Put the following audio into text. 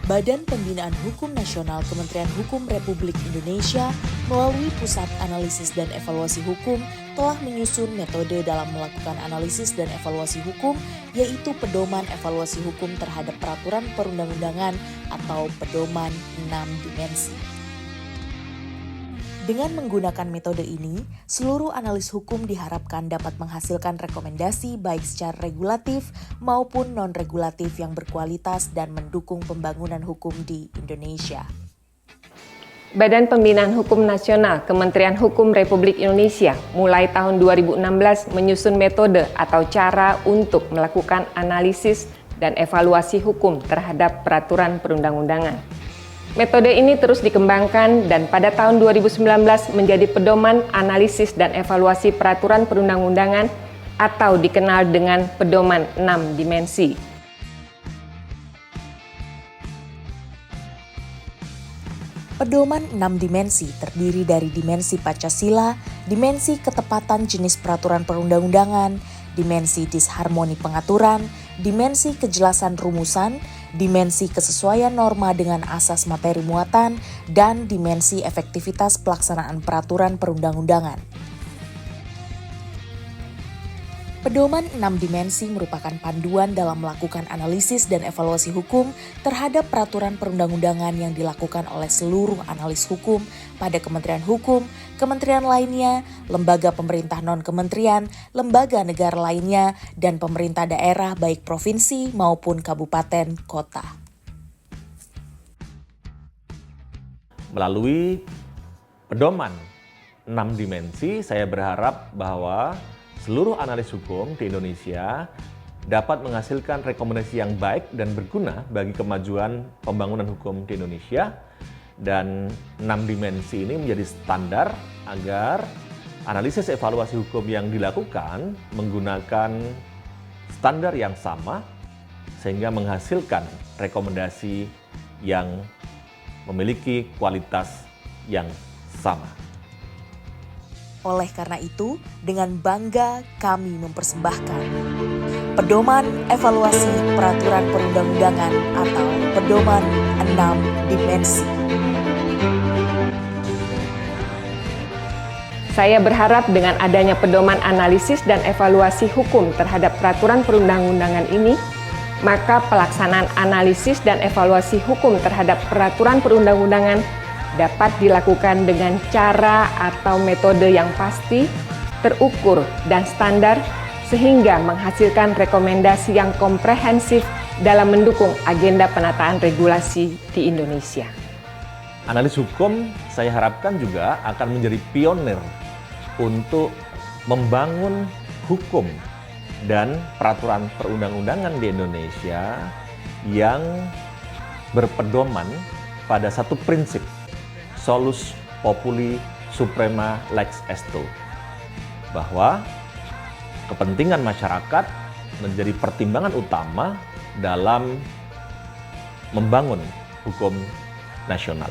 Badan Pembinaan Hukum Nasional Kementerian Hukum Republik Indonesia melalui Pusat Analisis dan Evaluasi Hukum telah menyusun metode dalam melakukan analisis dan evaluasi hukum, yaitu pedoman evaluasi hukum terhadap peraturan perundang-undangan atau pedoman 6 dimensi. Dengan menggunakan metode ini, seluruh analis hukum diharapkan dapat menghasilkan rekomendasi baik secara regulatif maupun non-regulatif yang berkualitas dan mendukung pembangunan hukum di Indonesia. Badan Pembinaan Hukum Nasional Kementerian Hukum Republik Indonesia mulai tahun 2016 menyusun metode atau cara untuk melakukan analisis dan evaluasi hukum terhadap peraturan perundang-undangan. Metode ini terus dikembangkan dan pada tahun 2019 menjadi pedoman analisis dan evaluasi peraturan perundang-undangan atau dikenal dengan pedoman 6 dimensi. Pedoman 6 dimensi terdiri dari dimensi Pancasila, dimensi ketepatan jenis peraturan perundang-undangan, dimensi disharmoni pengaturan, dimensi kejelasan rumusan, dimensi kesesuaian norma dengan asas materi muatan, dan dimensi efektivitas pelaksanaan peraturan perundang-undangan. Pedoman 6 dimensi merupakan panduan dalam melakukan analisis dan evaluasi hukum terhadap peraturan perundang-undangan yang dilakukan oleh seluruh analis hukum pada Kementerian Hukum, kementerian lainnya, lembaga pemerintah non-kementerian, lembaga negara lainnya, dan pemerintah daerah baik provinsi maupun kabupaten kota. Melalui pedoman 6 dimensi, saya berharap bahwa seluruh analis hukum di Indonesia dapat menghasilkan rekomendasi yang baik dan berguna bagi kemajuan pembangunan hukum di Indonesia. Dan 6 dimensi ini menjadi standar agar analisis evaluasi hukum yang dilakukan menggunakan standar yang sama sehingga menghasilkan rekomendasi yang memiliki kualitas yang sama. Oleh karena itu, dengan bangga kami mempersembahkan Pedoman Evaluasi Peraturan Perundang-undangan atau Pedoman 6 Dimensi. Saya berharap dengan adanya pedoman analisis dan evaluasi hukum terhadap peraturan perundang-undangan ini, maka pelaksanaan analisis dan evaluasi hukum terhadap peraturan perundang-undangan dapat dilakukan dengan cara atau metode yang pasti, terukur, dan standar sehingga menghasilkan rekomendasi yang komprehensif dalam mendukung agenda penataan regulasi di Indonesia. Analis hukum saya harapkan juga akan menjadi pionir untuk membangun hukum dan peraturan perundang-undangan di Indonesia yang berpedoman pada satu prinsip, solus populi suprema lex esto, bahwa kepentingan masyarakat menjadi pertimbangan utama dalam membangun hukum nasional.